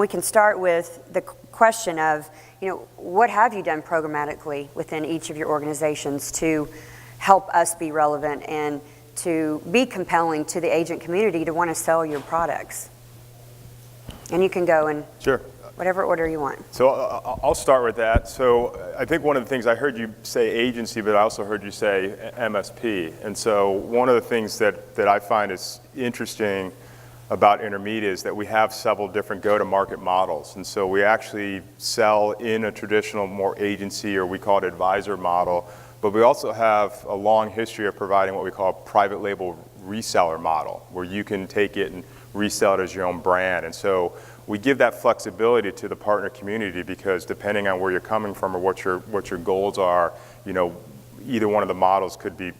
We can start with the question of, what have you done programmatically within each of your organizations to help us be relevant and to be compelling to the agent community to want to sell your products? And you can go in Sure. Whatever order you want. So I'll start with that. So I think one of the things, I heard you say agency, but I also heard you say MSP. And so one of the things that I find is interesting about Intermedia is that we have several different go-to-market models. And so we actually sell in a traditional, more agency, or we call it advisor model, but we also have a long history of providing what we call a private label reseller model, where you can take it and resell it as your own brand. And so we give that flexibility to the partner community, because depending on where you're coming from or what your goals are, either one of the models could be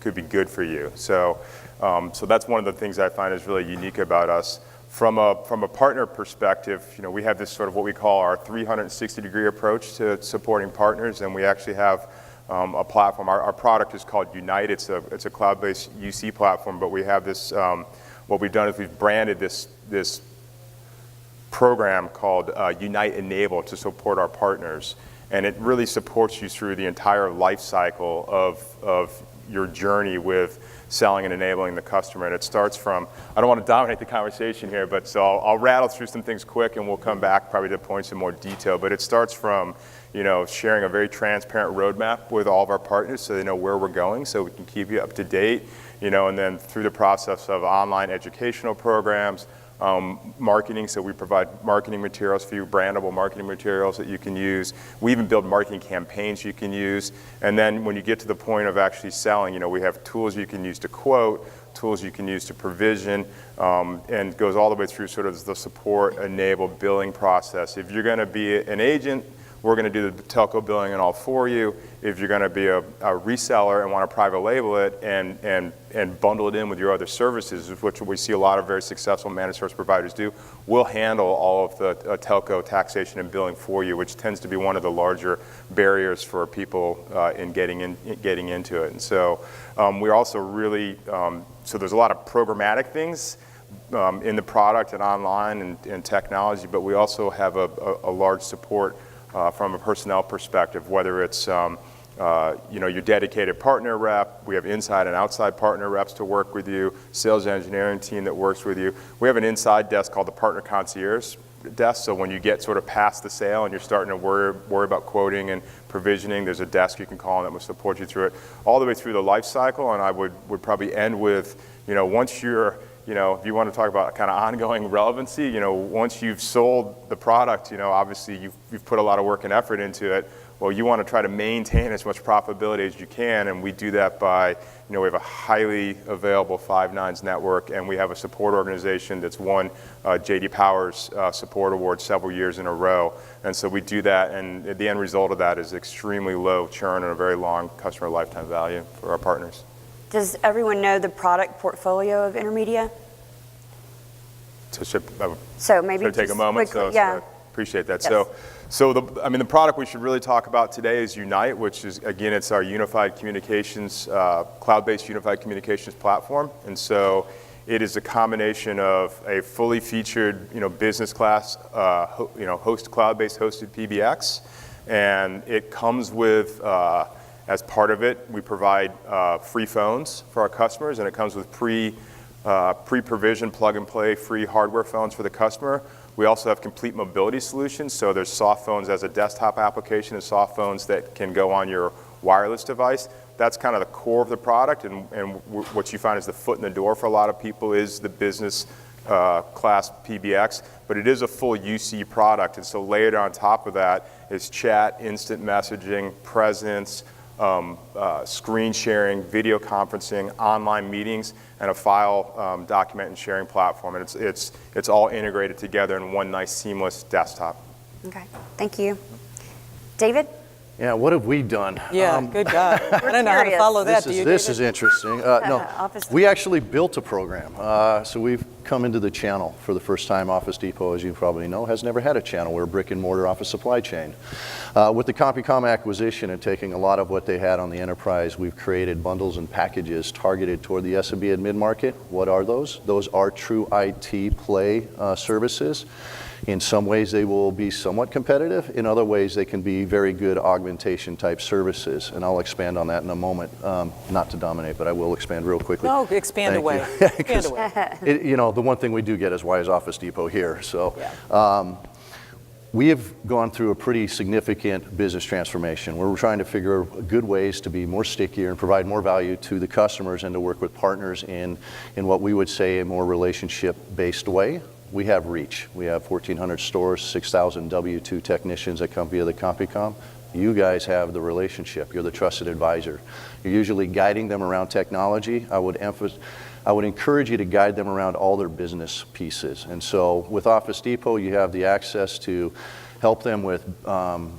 good for you. So that's one of the things I find is really unique about us. From a partner perspective, we have this sort of what we call our 360-degree approach to supporting partners, and we actually have a platform. Our product is called Unite. It's a cloud-based UC platform, but we have this. What we've done is we've branded this program called Unite Enable to support our partners, and it really supports you through the entire life cycle of your journey with selling and enabling the customer. And it starts from, I don't want to dominate the conversation here, but so I'll rattle through some things quick, and we'll come back probably to points in more detail. But it starts from sharing a very transparent roadmap with all of our partners so they know where we're going, so we can keep you up to date. And then through the process of online educational programs, marketing, so we provide marketing materials for you, brandable marketing materials that you can use. We even build marketing campaigns you can use. And then when you get to the point of actually selling, we have tools you can use to quote, tools you can use to provision, and goes all the way through sort of the support, enable, billing process. If you're going to be an agent, we're going to do the telco billing and all for you. If you're going to be a reseller and want to private label it and bundle it in with your other services, which we see a lot of very successful managed service providers do, we'll handle all of the telco taxation and billing for you, which tends to be one of the larger barriers for people in getting into it. And so we're also really, so there's a lot of programmatic things in the product and online and technology, but we also have a large support from a personnel perspective, whether it's your dedicated partner rep, we have inside and outside partner reps to work with you, sales engineering team that works with you. We have an inside desk called the Partner Concierge desk, so when you get sort of past the sale and you're starting to worry about quoting and provisioning, there's a desk you can call that will support you through it, all the way through the life cycle. And I would probably end with, once you're, if you want to talk about kind of ongoing relevancy, once you've sold the product, obviously you've put a lot of work and effort into it. Well, you want to try to maintain as much profitability as you can, and we do that by, we have a highly available Five Nines network, and we have a support organization that's won J.D. Power's support award several years in a row. And so we do that, and the end result of that is extremely low churn and a very long customer lifetime value for our partners. Does everyone know the product portfolio of Intermedia? So maybe take a moment. Quickly, yeah. So appreciate that. Yes. So the product we should really talk about today is Unite, which is, again, it's our unified communications, cloud-based unified communications platform. And so it is a combination of a fully featured, business class, cloud-based hosted PBX, and it comes with, as part of it, we provide free phones for our customers, and it comes with pre-provisioned plug-and-play free hardware phones for the customer. We also have complete mobility solutions, so there's soft phones as a desktop application and soft phones that can go on your wireless device. That's kind of the core of the product, and what you find is the foot in the door for a lot of people is the business class PBX, but it is a full UC product, and so layered on top of that is chat, instant messaging, presence, screen sharing, video conferencing, online meetings, and a file document and sharing platform. And it's all integrated together in one nice seamless desktop. Okay, thank you. David? Yeah, what have we done? Yeah, good God. I don't know how to follow that. This is interesting. No, we actually built a program. So we've come into the channel for the first time. Office Depot, as you probably know, has never had a channel. We're a brick and mortar office supply chain. With the CompuCom acquisition and taking a lot of what they had on the enterprise, we've created bundles and packages targeted toward the SMB and mid-market. What are those? Those are true IT play services. In some ways, they will be somewhat competitive. In other ways, they can be very good augmentation type services. And I'll expand on that in a moment, not to dominate, but I will expand real quickly. No, expand Thank away. you. Expand away. You know, the one thing we do get is why is Office Depot here? So. Yeah. We have gone through a pretty significant business transformation. We're trying to figure out good ways to be more stickier and provide more value to the customers and to work with partners in what we would say a more relationship-based way. We have reach. We have 1,400 stores, 6,000 W-2 technicians that come via the CompuCom. You guys have the relationship. You're the trusted advisor. You're usually guiding them around technology. I would encourage you to guide them around all their business pieces. And so with Office Depot, you have the access to help them with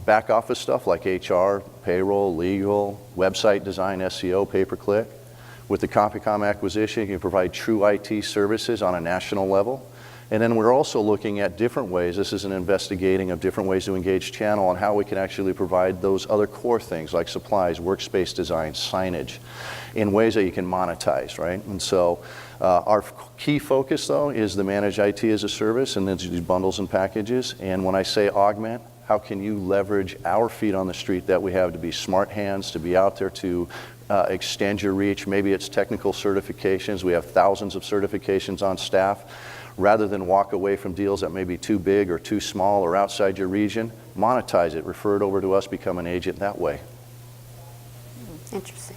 back office stuff like HR, payroll, legal, website design, SEO, pay-per-click. With the CompuCom acquisition, you can provide true IT services on a national level. And then we're also looking at different ways, this is an investigating of different ways to engage channel and how we can actually provide those other core things like supplies, workspace design, signage, in ways that you can monetize, right? And so our key focus though is the managed IT as a service and then these bundles and packages. And when I say augment, how can you leverage our feet on the street that we have to be smart hands, to be out there to extend your reach? Maybe it's technical certifications. We have thousands of certifications on staff. Rather than walk away from deals that may be too big or too small or outside your region, monetize it, refer it over to us, become an agent that way. Interesting.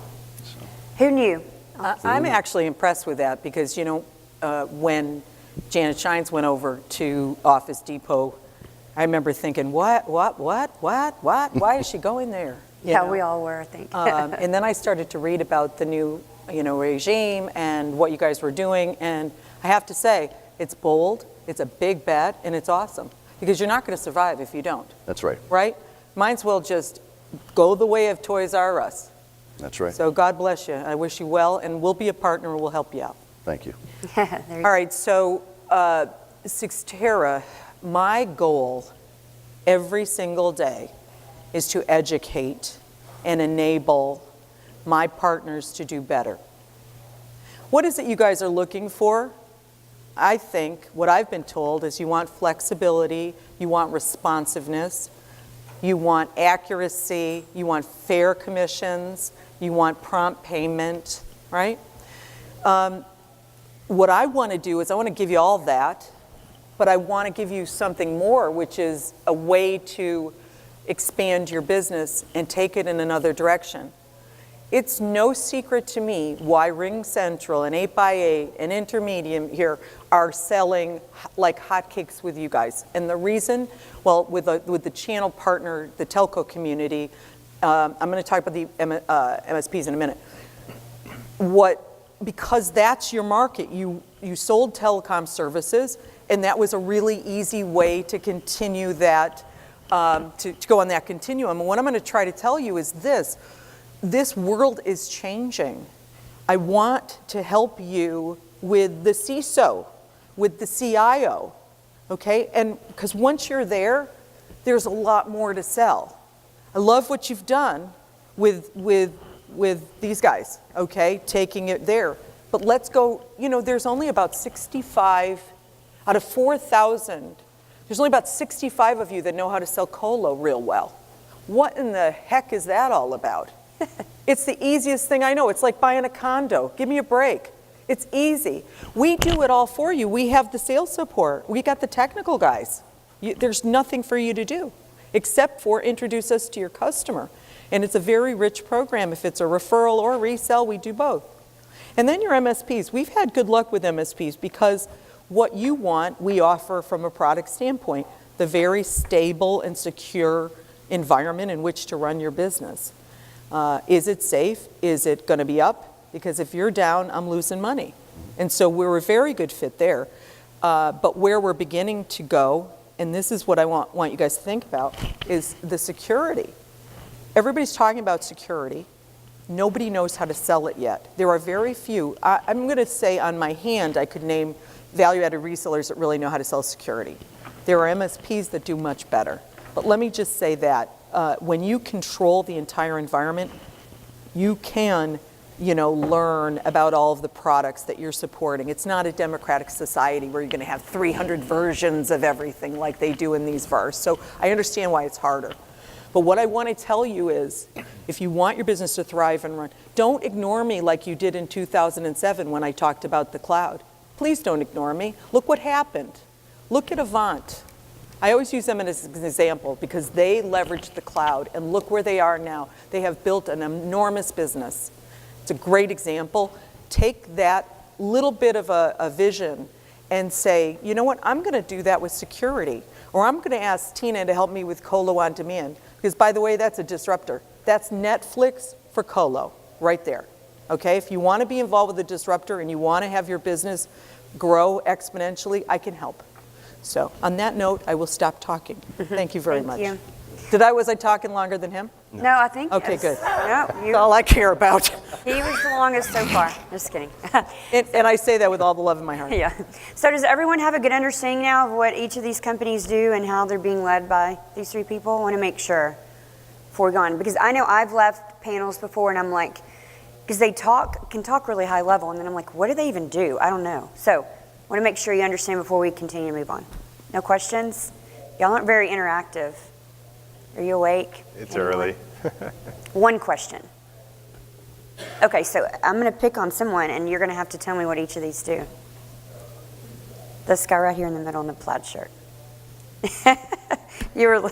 Who knew? I'm actually impressed with that because, you know, when Janet Shines went over to Office Depot, I remember thinking, what? Why is she going there? You Yeah, know? we all were, I think. And then I started to read about the new, you know, regime and what you guys were doing, and I have to say, it's bold, it's a big bet, and it's awesome because you're not going to survive if you don't. That's right. Right? Might as well just go the way of Toys R Us. That's right. So God bless you. I wish you well, and we'll be a partner and we'll help you out. Thank you. There you All right, so Sixtera, my goal every single day is to educate and enable my partners to do better. What is it you guys are looking for? I think what I've been told is you want flexibility, you want responsiveness, you want accuracy, you want fair commissions, you want prompt payment, right? What I want to do is I want to give you all that, but I want to give you something more, which is a way to expand your business and take it in another direction. It's no secret to me why Ring Central and 8x8 and Intermedium here are selling like hotcakes with you guys. And the reason, well, with the channel partner, the telco community, I'm going to talk about the MSPs in a minute. Because that's your market. You sold telecom services, and that was a really easy way to continue that, to go on that continuum. And what I'm going to try to tell you is this world is changing. I want to help you with the CISO, with the CIO, okay? And because once you're there, there's a lot more to sell. I love what you've done with these guys, okay, taking it there. But let's go, you know, there's only about 65 out of 4,000. There's only about 65 of you that know how to sell colo real well. What in the heck is that all about? It's the easiest thing I know. It's like buying a condo. Give me a break. It's easy. We do it all for you. We have the sales support. We got the technical guys. There's nothing for you to do except for introduce us to your customer. And it's a very rich program. If it's a referral or a resell, we do both. And then your MSPs. We've had good luck with MSPs because what you want, we offer from a product standpoint, the very stable and secure environment in which to run your business. Is it safe? Is it going to be up? Because if you're down, I'm losing money. And so we're a very good fit there. But where we're beginning to go, and this is what I want you guys to think about, is the security. Everybody's talking about security. Nobody knows how to sell it yet. There are very few. I'm going to say on my hand, I could name value-added resellers that really know how to sell security. There are MSPs that do much better. But let me just say that when you control the entire environment, you can learn about all of the products that you're supporting. It's not a democratic society where you're going to have 300 versions of everything like they do in these VARs. So I understand why it's harder. But what I want to tell you is, if you want your business to thrive and run, don't ignore me like you did in 2007 when I talked about the cloud. Please don't ignore me. Look what happened. Look at Avant. I always use them as an example because they leveraged the cloud, and look where they are now. They have built an enormous business. It's a great example. Take that little bit of a vision and say, you know what, I'm going to do that with security. Or I'm going to ask Tina to help me with Colo on Demand. Because, by the way, that's a disruptor. That's Netflix for Colo, right there. Okay, if you want to be involved with a disruptor and you want to have your business grow exponentially, I can help. So, on that note, I will stop talking. Thank you very much. Thank Was I talking longer than him? No, I think Okay, yes. good. No, That's all I care about. he was the longest so far. Just kidding. And I say that with all the love in my heart. Yeah. So does everyone have a good understanding now of what each of these companies do and how they're being led by these three people? I want to make sure before we go on, because I know I've left panels before and I'm like, because they can talk really high level, and then I'm like, what do they even do? I don't know. So I want to make sure you understand before we continue to move on. No questions? Y'all aren't very interactive. Are you awake? It's Anyone? early. One question. Okay, so I'm going to pick on someone, and you're going to have to tell me what each of these do. This guy right here in the middle in the plaid shirt. You were.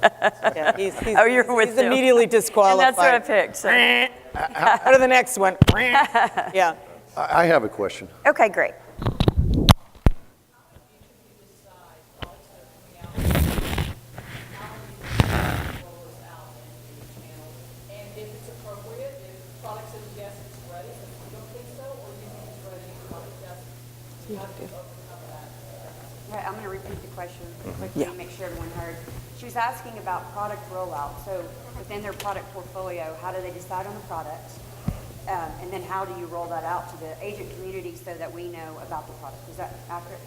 Yeah, he's you're with he's him. immediately And disqualified. that's what I picked. So. Go to the next one. Yeah. I have a question. Okay, great. Right, I'm going to repeat the question quickly to make sure everyone heard. She was asking about product rollout. So within their product portfolio, how do they decide on the product? And then how do you roll that out to the agent community so that we know about the product? Is that accurate?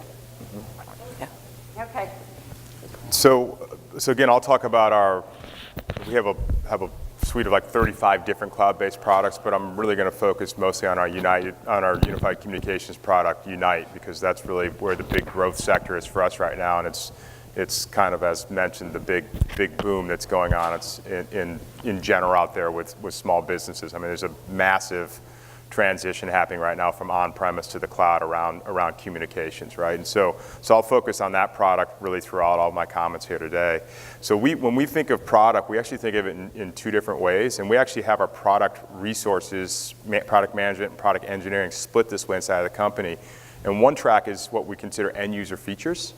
Yeah. Okay. So again, I'll talk about we have a suite of like 35 different cloud-based products, but I'm really going to focus mostly on our unified communications product, Unite, because that's really where the big growth sector is for us right now, and it's kind of, as mentioned, the big boom that's going on. It's in general out there with small businesses. I mean, there's a massive transition happening right now from on-premise to the cloud around communications, right? And so I'll focus on that product really throughout all my comments here today. So when we think of product, we actually think of it in two different ways, and we actually have our product resources, product management and product engineering split this way inside of the company. And one track is what we consider end-user features,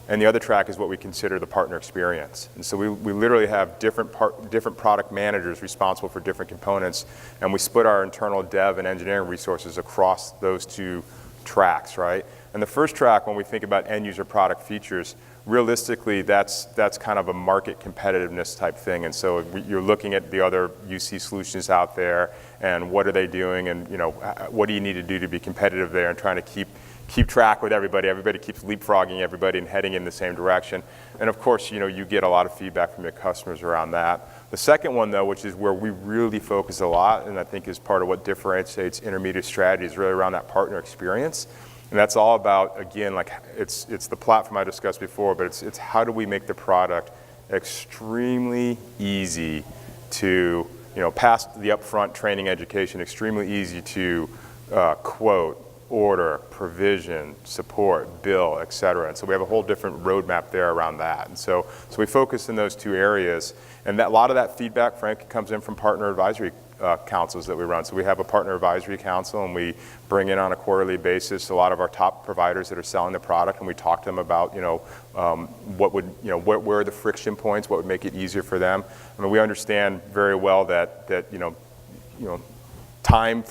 and the other track is what we consider the partner experience. And so we literally have different product managers responsible for different components, and we split our internal dev and engineering resources across those two tracks, right? And the first track, when we think about end-user product features, realistically, that's kind of a market competitiveness type thing. And so you're looking at the other UC solutions out there, and what are they doing, and what do you need to do to be competitive there, and trying to keep track with everybody. Everybody keeps leapfrogging everybody and heading in the same direction. And of course, you get a lot of feedback from your customers around that. The second one, though, which is where we really focus a lot, and I think is part of what differentiates Intermediate Strategy, is really around that partner experience. And that's all about, again, like it's the platform I discussed before, but it's how do we make the product extremely easy to, past the upfront training education, extremely easy to quote, order, provision, support, bill, et cetera. And so we have a whole different roadmap there around that. And so we focus in those two areas. And a lot of that feedback, frankly, comes in from partner advisory councils that we run. So we have a partner advisory council, and we bring in on a quarterly basis a lot of our top providers that are selling the product, and we talk to them about, where are the friction points, what would make it easier for them. I mean, we understand very well that time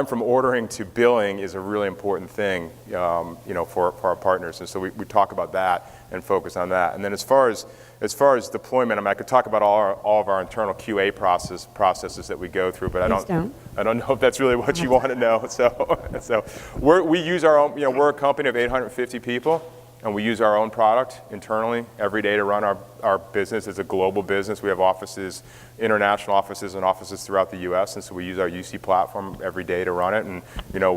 from ordering to billing is a really important thing, for our partners. And so we talk about that and focus on that. And then as far as deployment, I mean, I could talk about all of our internal QA processes that we go through, but I don't know if that's really what you want to know. So we use our own. We're a company of 850 people, and we use our own product internally every day to run our business. It's a global business. We have offices international offices and offices throughout the U.S., and so we use our UC platform every day to run it. And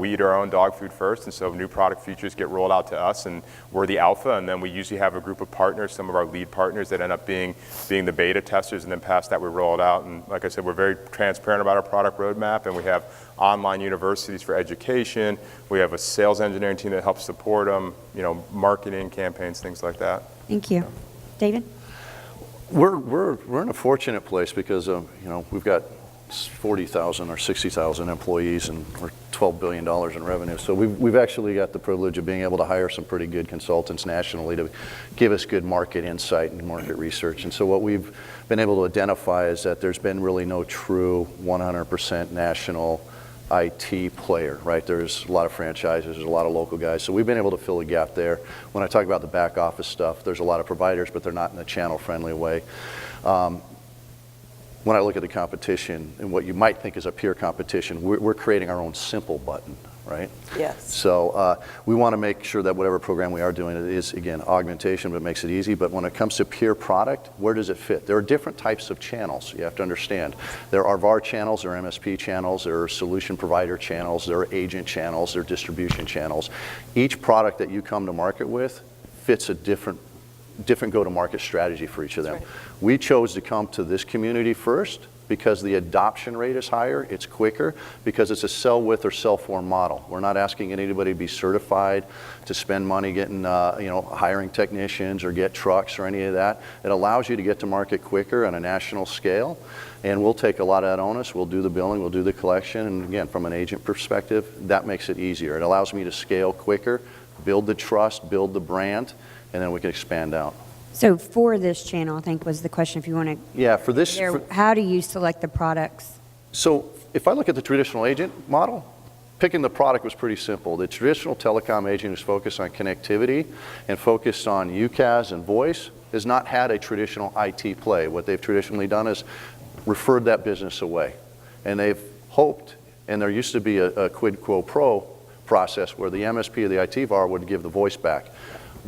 we eat our own dog food first, and so new product features get rolled out to us, and we're the alpha. And then we usually have a group of partners, some of our lead partners, that end up being the beta testers, and then past that we roll it out. And like I said, we're very transparent about our product roadmap, and we have online universities for education. We have a sales engineering team that helps support them, marketing campaigns, things like that. Thank you. David? We're in a fortunate place because we've got 40,000 or 60,000 employees and we're $12 billion in revenue. So we've actually got the privilege of being able to hire some pretty good consultants nationally to give us good market insight and market research. And so what we've been able to identify is that there's been really no true 100% national IT player, right? There's a lot of franchises, there's a lot of local guys. So we've been able to fill a gap there. When I talk about the back office stuff, there's a lot of providers, but they're not in a channel-friendly way. When I look at the competition and what you might think is a peer competition, we're creating our own simple button, right? Yes. So we want to make sure that whatever program we are doing is, again, augmentation, but makes it easy. But when it comes to peer product, where does it fit? There are different types of channels, you have to understand. There are VAR channels, there are MSP channels, there are solution provider channels, there are agent channels, there are distribution channels. Each product that you come to market with fits a different go-to-market strategy for each of them. Right. We chose to come to this community first because the adoption rate is higher, it's quicker, because it's a sell with or sell for model. We're not asking anybody to be certified, to spend money getting, hiring technicians or get trucks or any of that. It allows you to get to market quicker on a national scale, and we'll take a lot of that onus. We'll do the billing, we'll do the collection, and again, from an agent perspective, that makes it easier. It allows me to scale quicker, build the trust, build the brand, and then we can expand out. So for this channel, I think was the question, if you want to. Yeah, for this. How do you select the products? So if I look at the traditional agent model, picking the product was pretty simple. The traditional telecom agent who's focused on connectivity and focused on UCaaS and voice has not had a traditional IT play. What they've traditionally done is referred that business away. And they've hoped, and there used to be a quid quo pro process where the MSP or the IT VAR would give the voice back.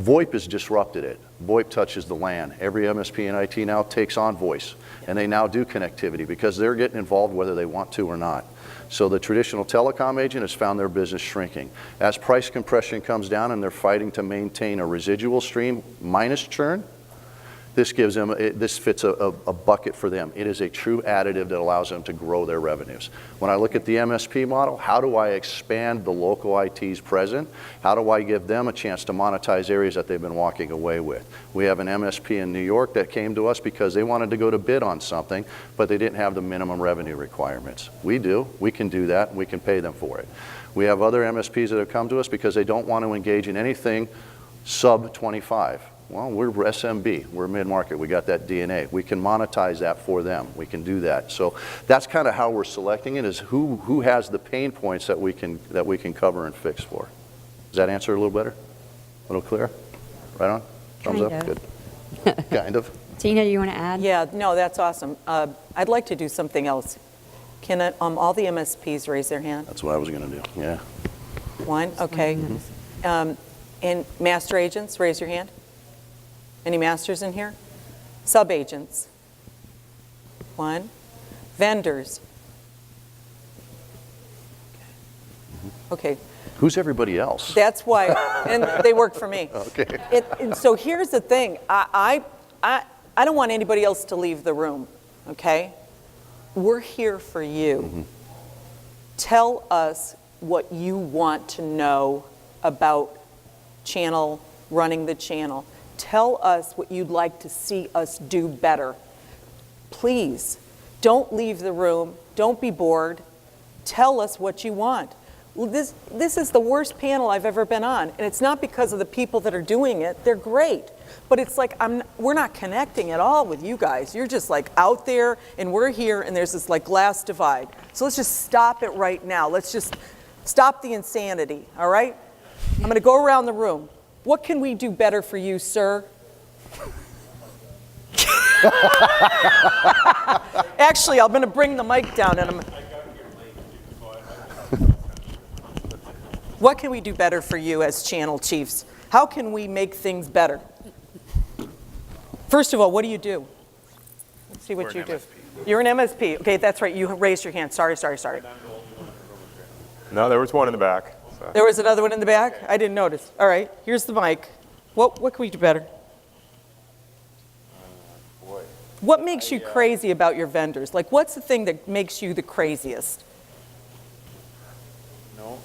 VoIP has disrupted it. VoIP touches the LAN. Every MSP in IT now takes on voice, and they now do connectivity because they're getting involved whether they want to or not. So the traditional telecom agent has found their business shrinking. As price compression comes down and they're fighting to maintain a residual stream minus churn, this gives them, this fits a bucket for them. It is a true additive that allows them to grow their revenues. When I look at the MSP model, how do I expand the local IT's present? How do I give them a chance to monetize areas that they've been walking away with? We have an MSP in New York that came to us because they wanted to go to bid on something, but they didn't have the minimum revenue requirements. We do. We can do that, and we can pay them for it. We have other MSPs that have come to us because they don't want to engage in anything sub 25. Well, we're SMB, we're mid-market, we got that DNA. We can monetize that for them, we can do that. So that's kind of how we're selecting it, is who has the pain points that we can cover and fix for. Does that answer a little better? A little clearer? Right on? Thumbs Kind up? of. Good. Kind of. Tina, you want to add? Yeah, no, that's awesome. I'd like to do something else. Can all the MSPs raise their hand? That's what I was going to do, yeah. One, okay. And master agents, raise your hand. Any masters in here? Sub-agents? One. Vendors? Okay. Who's everybody else? That's why, and they work for me. Okay. And so here's the thing. I don't want anybody else to leave the room, okay? We're here for you. Tell us what you want to know about channel, running the channel. Tell us what you'd like to see us do better. Please, don't leave the room. Don't be bored. Tell us what you want. Well, this is the worst panel I've ever been on, and it's not because of the people that are doing it. They're great, but it's like we're not connecting at all with you guys. You're just like out there, and we're here, and there's this like glass divide. So let's just stop it right now. Let's just stop the insanity, all right? I'm going to go around the room. What can we do better for you, sir? Actually, I'm going to bring the mic down, and what can we do better for you as channel chiefs? How can we make things better? First of all, what do you do? Let's see what you do. MSP. You're an MSP. Okay, that's right. You raised your hand. Sorry. No, there was one in the back. So. There was another one in the back? I didn't notice. All right, here's the mic. What can we do better? What makes you crazy about your vendors? Like, what's the thing that makes you the craziest? No,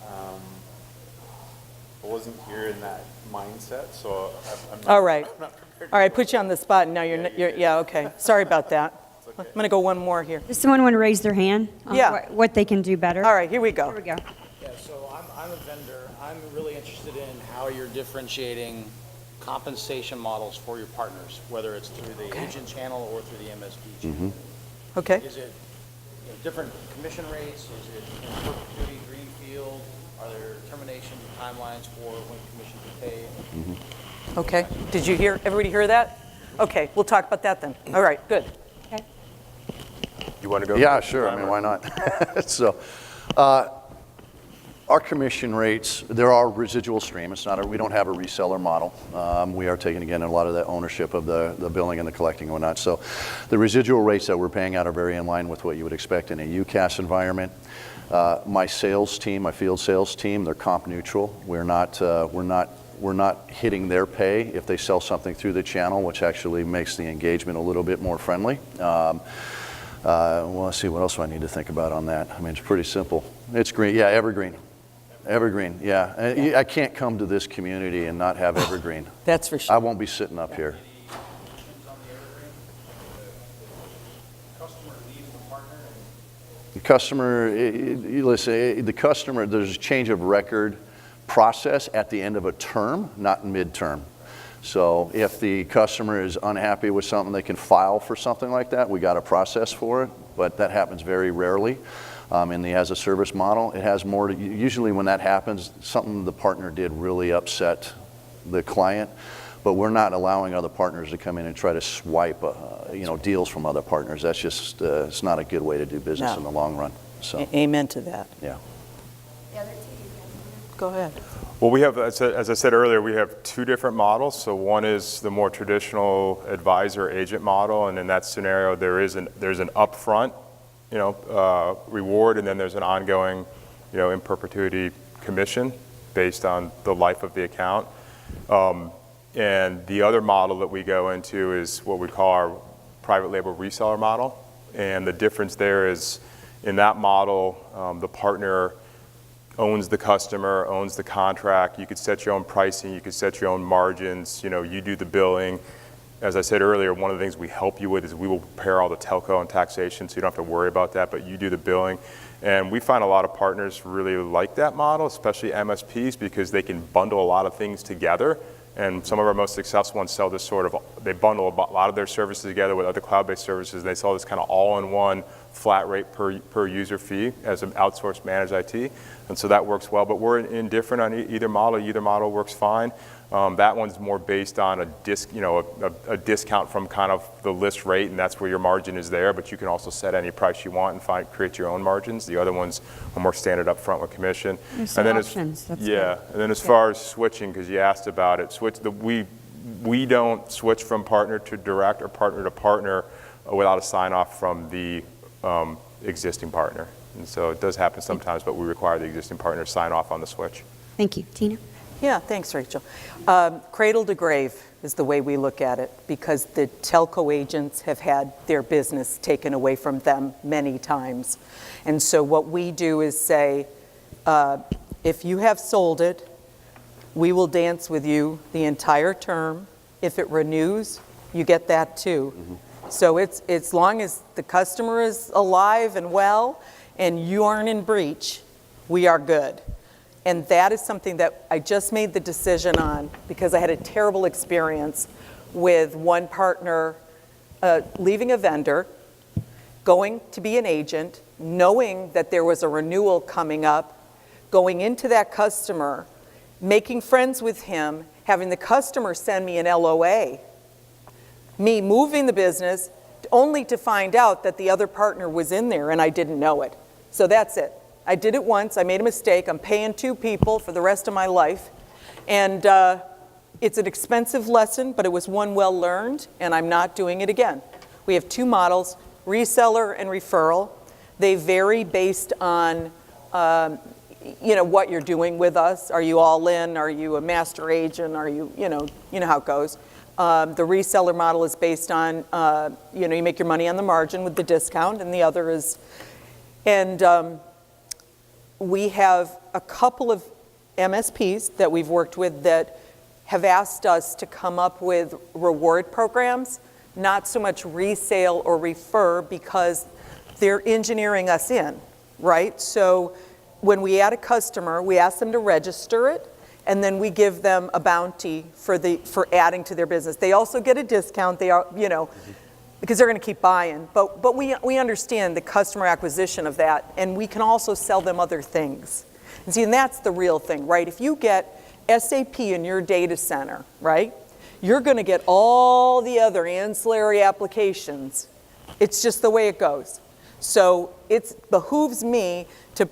I wasn't here in that mindset, so I'm not. All right. I'm not prepared. All right, put you on the spot, and now yeah, okay. Sorry about that. I'm going to go one more here. Does someone want to raise their hand? On Yeah. What they can do better? All right, here we go. Here we go. Yeah, so I'm a vendor. I'm really interested in how you're differentiating compensation models for your partners, whether it's through the agent channel or through the MSP channel. Okay. Is it different commission rates? Is it perpetuity, greenfield? Are there termination timelines for when commissions are paid? Okay. Did you hear, everybody hear that? Okay, we'll talk about that then. All right, good. Okay. You want to go? Yeah, sure. I mean, why not? So, our commission rates, there are residual stream. It's not we don't have a reseller model. We are taking, again, a lot of the ownership of the billing and the collecting and whatnot. So the residual rates that we're paying out are very in line with what you would expect in a UCAS environment. My sales team, my field sales team, they're comp neutral. We're not hitting their pay if they sell something through the channel, which actually makes the engagement a little bit more friendly. Well, let's see, what else do I need to think about on that? I mean, it's pretty simple. It's green, yeah, evergreen. Evergreen, yeah. I can't come to this community and not have evergreen. That's for I sure. won't be sitting up here. The customer, listen, the customer, there's a change of record process at the end of a term, not midterm. So if the customer is unhappy with something, they can file for something like that. We got a process for it, but that happens very rarely. In the as a service model, it has more to, usually when that happens, something the partner did really upset the client, but we're not allowing other partners to come in and try to swipe deals from other partners. That's just it's not a good way to do business No. in the long run. So Amen to that. yeah. Go ahead. Well, we have, as I said earlier, we have two different models. So one is the more traditional advisor agent model, and in that scenario, there's an upfront, reward, and then there's an ongoing, in perpetuity commission based on the life of the account. And the other model that we go into is what we call our private label reseller model. And the difference there is in that model, the partner owns the customer, owns the contract. You could set your own pricing, you could set your own margins, you do the billing. As I said earlier, one of the things we help you with is we will prepare all the telco and taxation, so you don't have to worry about that, but you do the billing. And we find a lot of partners really like that model, especially MSPs, because they can bundle a lot of things together. And some of our most successful ones sell this sort of, they bundle a lot of their services together with other cloud-based services. They sell this kind of all-in-one flat rate per user fee as an outsourced managed IT. And so that works well, but we're indifferent on either model. Either model works fine. That one's more based on a discount from kind of the list rate, and that's where your margin is there, but you can also set any price you want and create your own margins. The other ones are more standard up front with commission. There's some and then options. That's yeah, good. and then as far as switching, because you asked about it, we don't switch from partner to direct or partner to partner without a sign off from the existing partner. And so it does happen sometimes, but we require the existing partner to sign off on the switch. Thank you. Tina? Yeah, thanks, Rachel. Cradle to grave is the way we look at it, because the telco agents have had their business taken away from them many times. And so what we do is say, if you have sold it, we will dance with you the entire term. If it renews, you get that too. Mm-hmm. So it's as long as the customer is alive and well and you aren't in breach, we are good. And that is something that I just made the decision on because I had a terrible experience with one partner leaving a vendor, going to be an agent, knowing that there was a renewal coming up, going into that customer, making friends with him, having the customer send me an LOA, me moving the business, only to find out that the other partner was in there and I didn't know it. So that's it. I did it once. I made a mistake. I'm paying 2 people for the rest of my life. And it's an expensive lesson, but it was one well learned, and I'm not doing it again. We have 2 models. reseller and referral. They vary based on what you're doing with us. Are you all in? Are you a master agent? Are you, you know how it goes. The reseller model is based on, you make your money on the margin with the discount, and the other is, and we have a couple of MSPs that we've worked with that have asked us to come up with reward programs, not so much resale or refer, because they're engineering us in, right? So when we add a customer, we ask them to register it, and then we give them a bounty for adding to their business. They also get a discount. They are, because they're going to keep buying. But we understand the customer acquisition of that, and we can also sell them other things. And see, and that's the real thing, right? If you get SAP in your data center, right, you're going to get all the other ancillary applications. It's just the way it goes. So it behooves me to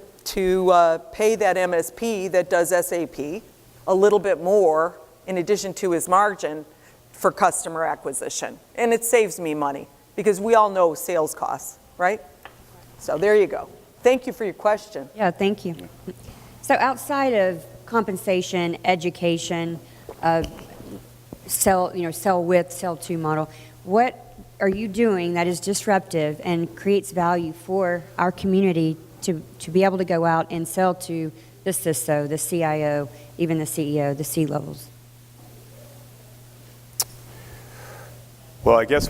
pay that MSP that does SAP a little bit more in addition to his margin for customer acquisition. And it saves me money because we all know sales costs, right? So there you go. Thank you for your question. Yeah, thank you. So outside of compensation, education, sell with, sell to model, what are you doing that is disruptive and creates value for our community to be able to go out and sell to the CISO, the CIO, even the CEO, the C-levels? Well, I guess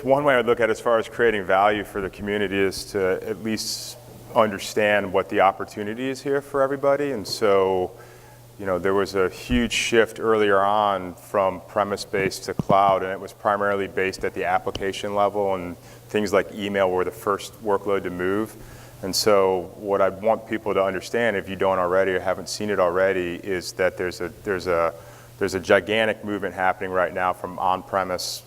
one way I'd look at it as far as creating value for the community is to at least understand what the opportunity is here for everybody. And so, there was a huge shift earlier on from premise-based to cloud, and it was primarily based at the application level, and things like email were the first workload to move. And so what I want people to understand, if you don't already or haven't seen it already, is that there's a gigantic movement happening right now from on-premise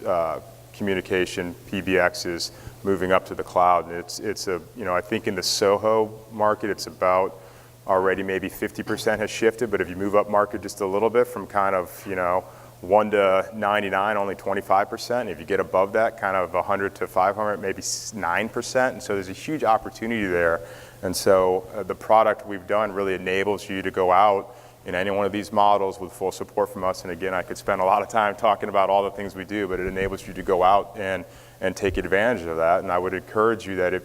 communication, PBXs, moving up to the cloud. And it's I think in the SOHO market, it's about already maybe 50% has shifted, but if you move up market just a little bit from kind of, 1 to 99, only 25%. If you get above that, kind of 100 to 500, maybe 9%. And so there's a huge opportunity there. And so the product we've done really enables you to go out in any one of these models with full support from us. And again, I could spend a lot of time talking about all the things we do, but it enables you to go out and take advantage of that. And I would encourage you that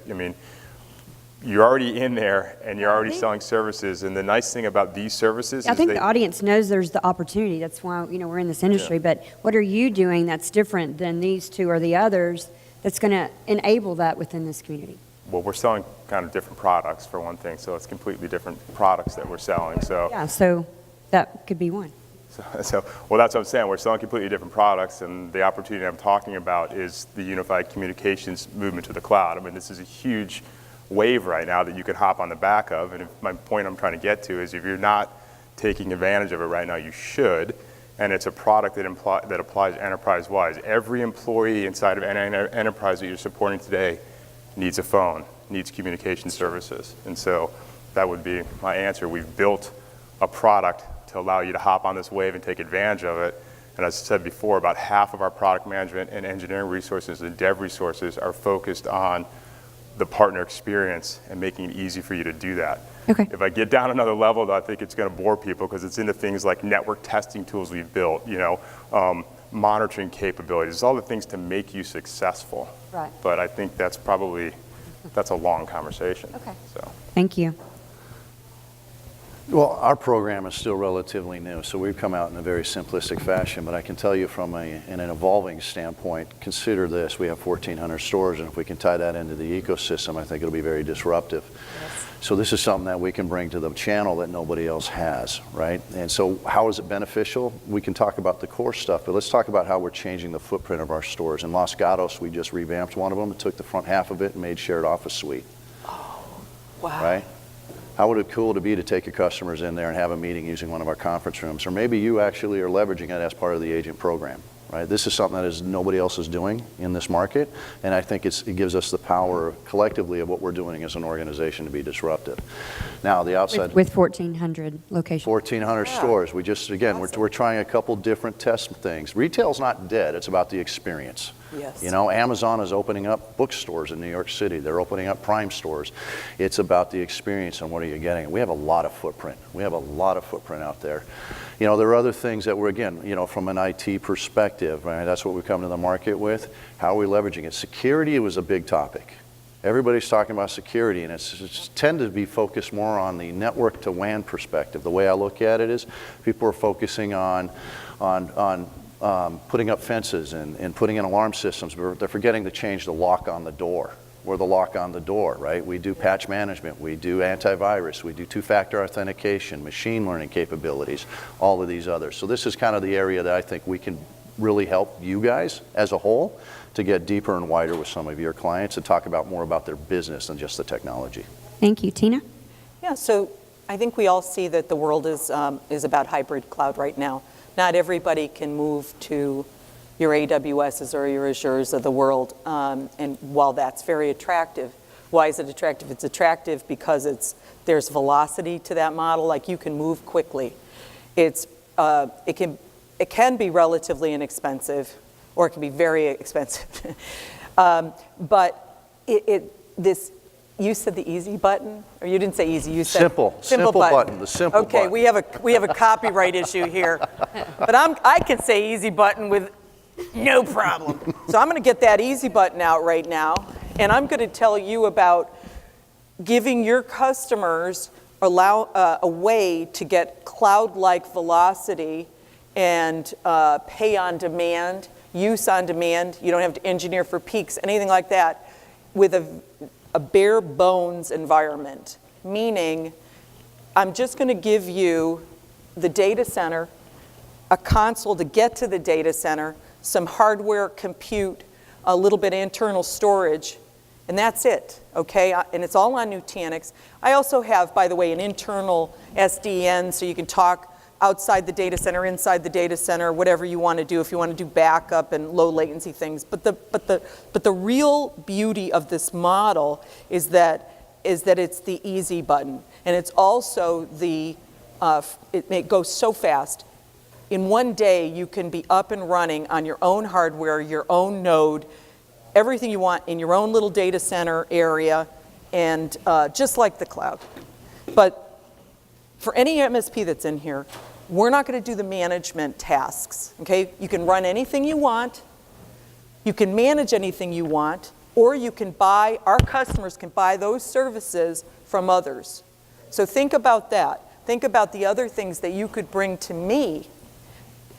you're already in there and you're already selling services. And the nice thing about these services I think the audience knows there's the opportunity. That's why, we're in this industry. Yeah. But what are you doing that's different than these two or the others that's going to enable that within this community? Well, we're selling kind of different products for one thing. So it's completely different products that we're selling. So yeah, so that could be one. Well, that's what I'm saying. We're selling completely different products, and the opportunity I'm talking about is the unified communications movement to the cloud. I mean, this is a huge wave right now that you could hop on the back of, and my point I'm trying to get to is if you're not taking advantage of it right now, you should, and it's a product that applies enterprise-wise. Every employee inside of any enterprise that you're supporting today needs a phone, needs communication services, and so that would be my answer. We've built a product to allow you to hop on this wave and take advantage of it. And as I said before, about half of our product management and engineering resources and dev resources are focused on the partner experience and making it easy for you to do that. Okay. If I get down another level, though, I think it's going to bore people because it's into things like network testing tools we've built, monitoring capabilities, all the things to make you successful. Right. But I think that's a long conversation. Okay. So. Thank you. Well, our program is still relatively new, so we've come out in a very simplistic fashion, but I can tell you from an evolving standpoint, consider this, we have 1,400 stores, and if we can tie that into the ecosystem, I think it'll be very disruptive. Yes. So this is something that we can bring to the channel that nobody else has, right? And so how is it beneficial? We can talk about the core stuff, but let's talk about how we're changing the footprint of our stores. In Los Gatos, we just revamped one of them and took the front half of it and made shared office suite. Oh, wow. Right? How would it cool to be to take your customers in there and have a meeting using one of our conference rooms? Or maybe you actually are leveraging it as part of the agent program, right? This is something that nobody else is doing in this market, and I think it gives us the power collectively of what we're doing as an organization to be disruptive. Now, the outside... With 1,400 locations. 1,400 stores. We just, again, we're trying a couple different test things. Retail's not dead. It's about the experience. Yes. You know, Amazon is opening up bookstores in New York City. They're opening up Prime stores. It's about the experience and what are you getting. We have a lot of footprint. We have a lot of footprint out there. You know, there are other things that we're, again, you know, from an IT perspective, right? That's what we come to the market with. How are we leveraging it? Security was a big topic. Everybody's talking about security, and it's tended to be focused more on the network to WAN perspective. The way I look at it is people are focusing on putting up fences and putting in alarm systems, but they're forgetting to change the lock on the door. We're the lock on the door, right? We do patch management, we do antivirus, we do two-factor authentication, machine learning capabilities, all of these others. So this is kind of the area that I think we can really help you guys as a whole to get deeper and wider with some of your clients and talk about more about their business than just the technology. Thank you. Tina? Yeah, so I think we all see that the world is about hybrid cloud right now. Not everybody can move to your AWSs or your Azures of the world, and while that's very attractive, why is it attractive? It's attractive because there's velocity to that model, like you can move quickly. It can be relatively inexpensive, or it can be very expensive. But you said the easy button, or you didn't say easy, you said Simple button, the simple okay, button. we have a copyright issue here. But I can say easy button with no problem. So I'm going to get that easy button out right now, and I'm going to tell you about giving your customers a way to get cloud-like velocity and pay on demand, use on demand. You don't have to engineer for peaks, anything like that, with a bare bones environment. Meaning, I'm just going to give you the data center, a console to get to the data center, some hardware, compute, a little bit internal storage, and that's it, okay? And it's all on Nutanix. I also have, by the way, an internal SDN, so you can talk outside the data center, inside the data center, whatever you want to do, if you want to do backup and low latency things. But the real beauty of this model is that it's the easy button, and it's also it goes so fast. In one day, you can be up and running on your own hardware, your own node, everything you want in your own little data center area, and just like the cloud. But for any MSP that's in here, we're not going to do the management tasks, okay? You can run anything you want, you can manage anything you want, or you can buy, our customers can buy those services from others. So think about that. Think about the other things that you could bring to me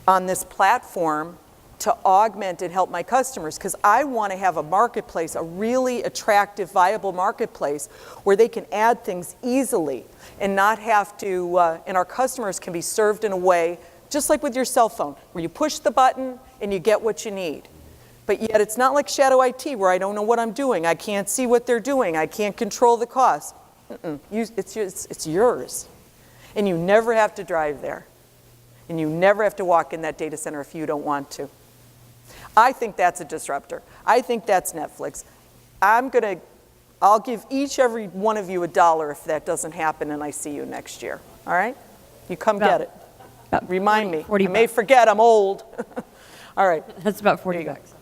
on this platform to augment and help my customers, because I want to have a marketplace, a really attractive, viable marketplace where they can add things easily and not have to, and our customers can be served in a way, just like with your cell phone, where you push the button and you get what you need. But yet it's not like Shadow IT, where I don't know what I'm doing, I can't see what they're doing, I can't control the cost. It's yours. And you never have to drive there. And you never have to walk in that data center if you don't want to. I think that's a disruptor. I think that's Netflix. I'll give every one of you $1 if that doesn't happen and I see you next year. All right? You come get it. Remind me. 40 I may forget, I'm old. All right. That's about 40 There you go. bucks.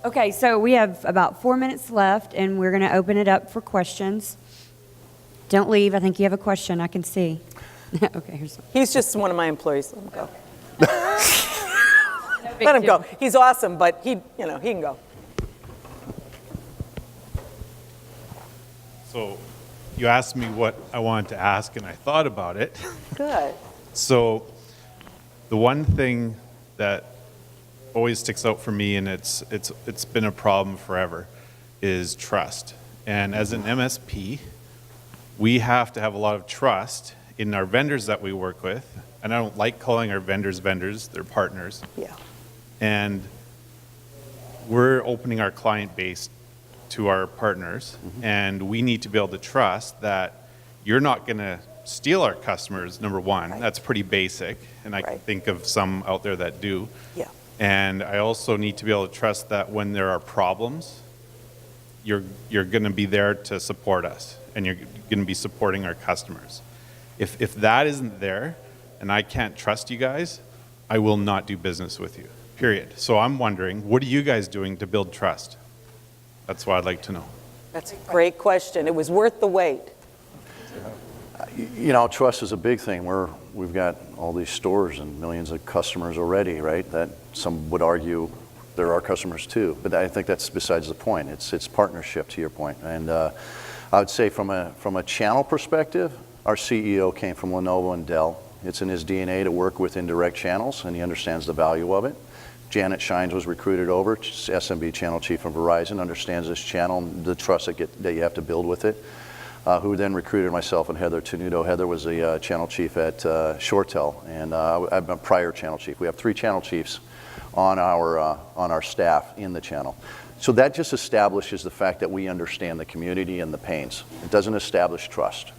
Okay, so we have about 4 minutes left, and we're going to open it up for questions. Don't leave. I think you have a question. I can see. Okay, here's one. He's just one of my employees. Let him go. Let him go. He's awesome, but he can go. So you asked me what I wanted to ask, and I thought about it. Good. So the one thing that always sticks out for me, and it's been a problem forever, is trust. And as an MSP, we have to have a lot of trust in our vendors that we work with. And I don't like calling our vendors vendors, they're partners. Yeah. And we're opening our client base to our partners, and we need to be able to trust that you're not going to steal our customers, number one. Right. That's pretty basic, and I can Right. think of some out there that do. Yeah. And I also need to be able to trust that when there are problems, you're going to be there to support us, and you're going to be supporting our customers. If that isn't there, and I can't trust you guys, I will not do business with you. period. So I'm wondering, what are you guys doing to build trust? That's what I'd like to know. That's a great question. It was worth the wait. You know, trust is a big thing. We've got all these stores and millions of customers already, right? That some would argue there are customers too, but I think that's besides the point. It's partnership, to your point. And I would say from a channel perspective, our CEO came from Lenovo and Dell. It's in his DNA to work with indirect channels, and he understands the value of it. Janet Shines was recruited over, SMB channel chief from Verizon, understands this channel and the trust that you have to build with it. Who then recruited myself and Heather Tenuto. Heather was the channel chief at ShoreTel, and I'm a prior channel chief. We have 3 channel chiefs on our staff in the channel. So that just establishes the fact that we understand the community and the pains. It doesn't establish trust.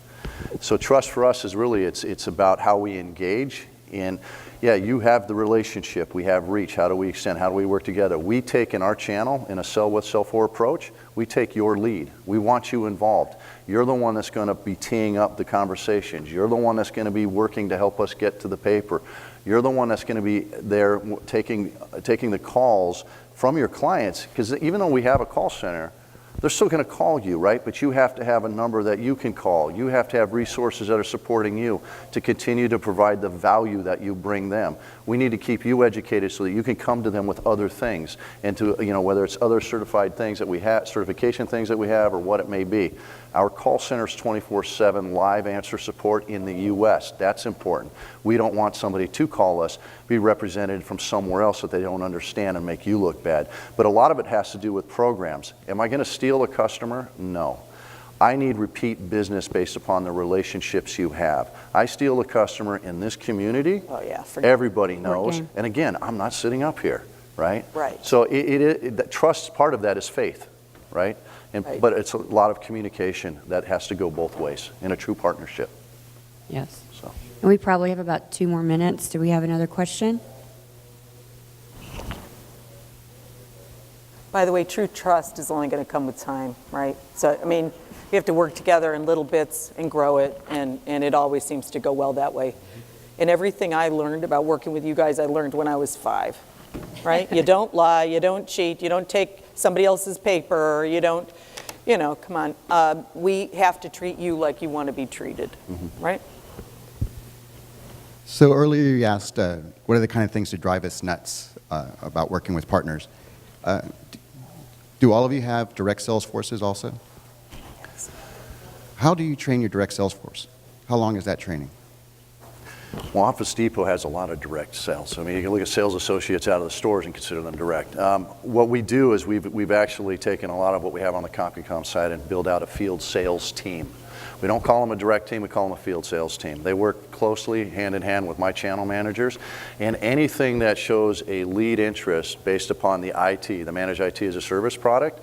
So trust for us is really, it's about how we engage in, yeah, you have the relationship, we have reach, how do we extend, how do we work together? We take in our channel, in a sell with, sell for approach, we take your lead. We want you involved. You're the one that's going to be teeing up the conversations. You're the one that's going to be working to help us get to the paper. You're the one that's going to be there taking the calls from your clients, because even though we have a call center, they're still going to call you, right? But you have to have a number that you can call. You have to have resources that are supporting you to continue to provide the value that you bring them. We need to keep you educated so that you can come to them with other things, and to, you know, whether it's other certified things that we have, certification things that we have, or what it may be. Our call center is 24/7 live answer support in the U.S. That's important. We don't want somebody to call us, be represented from somewhere else that they don't understand and make you look bad. But a lot of it has to do with programs. Am I going to steal a customer? No. I need repeat business based upon the relationships you have. I steal a customer in this community, Oh, yeah. everybody knows. game. And again, I'm not sitting up here, right? Right. So the trust, part of that is faith, right? Right. But it's a lot of communication that has to go both ways in a true partnership. Yes. So. And we probably have about 2 more minutes. Do we have another question? By the way, true trust is only going to come with time, right? So, I mean, we have to work together in little bits and grow it, and it always seems to go well that way. And everything I learned about working with you guys, I learned when I was 5, right? You don't lie, you don't cheat, you don't take somebody else's paper, you don't, you know, come on. We have to treat you like you want to be treated, right? So earlier you asked, what are the kind of things that drive us nuts about working with partners? Do all of you have direct sales forces also? How do you train your direct sales force? How long is that training? Well, Office Depot has a lot of direct sales. I mean, you can look at sales associates out of the stores and consider them direct. What we do is we've actually taken a lot of what we have on the CompuCom side and build out a field sales team. We don't call them a direct team, we call them a field sales team. They work closely hand in hand with my channel managers, and anything that shows a lead interest based upon the IT, the Managed IT as a Service product,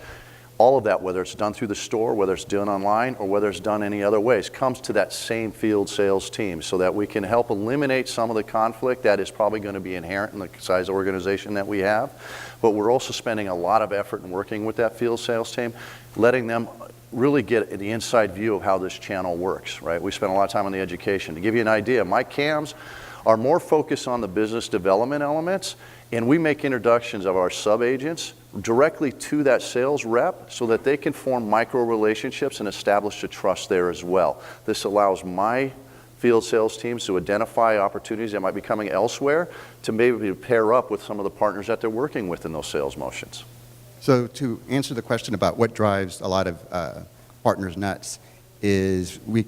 all of that, whether it's done through the store, whether it's done online, or whether it's done any other ways, comes to that same field sales team so that we can help eliminate some of the conflict that is probably going to be inherent in the size organization that we have. But we're also spending a lot of effort in working with that field sales team, letting them really get the inside view of how this channel works, right? We spend a lot of time on the education. To give you an idea, my CAMs are more focused on the business development elements, and we make introductions of our sub-agents directly to that sales rep so that they can form micro relationships and establish a trust there as well. This allows my field sales teams to identify opportunities that might be coming elsewhere to maybe pair up with some of the partners that they're working with in those sales motions. So to answer the question about what drives a lot of partners nuts is we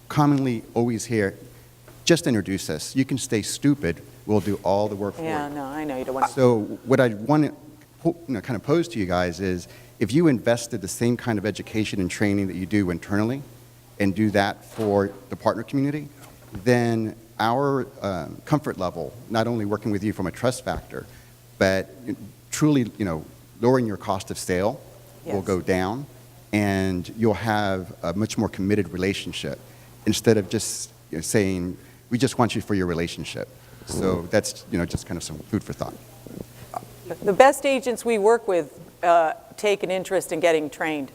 commonly always hear, just introduce us. You can stay stupid. We'll do all the work for you. Yeah, no, I know you don't want to. So what I want to kind of pose to you guys is if you invested the same kind of education and training that you do internally and do that for the partner community, then our comfort level, not only working with you from a trust factor, but truly, lowering your cost of sale will go down, and you'll have a much more committed relationship instead of just saying, we just want you for your relationship. So that's, just kind of some food for thought. The best agents we work with take an interest in getting trained.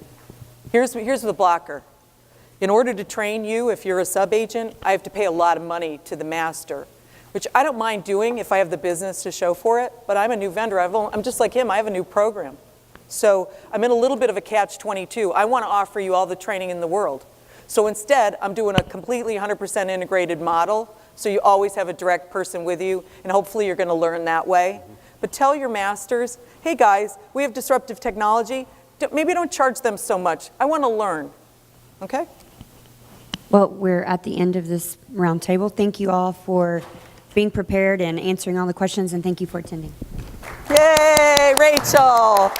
Here's the blocker. In order to train you, if you're a sub-agent, I have to pay a lot of money to the master. which I don't mind doing if I have the business to show for it, but I'm a new vendor. I'm just like him, I have a new program. So I'm in a little bit of a catch-22. I want to offer you all the training in the world. So instead, I'm doing a completely 100% integrated model, so you always have a direct person with you, and hopefully you're going to learn that way. But tell your masters, hey guys, we have disruptive technology. Maybe don't charge them so much. I want to learn. Okay? Well, we're at the end of this roundtable. Thank you all for being prepared and answering all the questions, and thank you for attending. Yay, Rachel!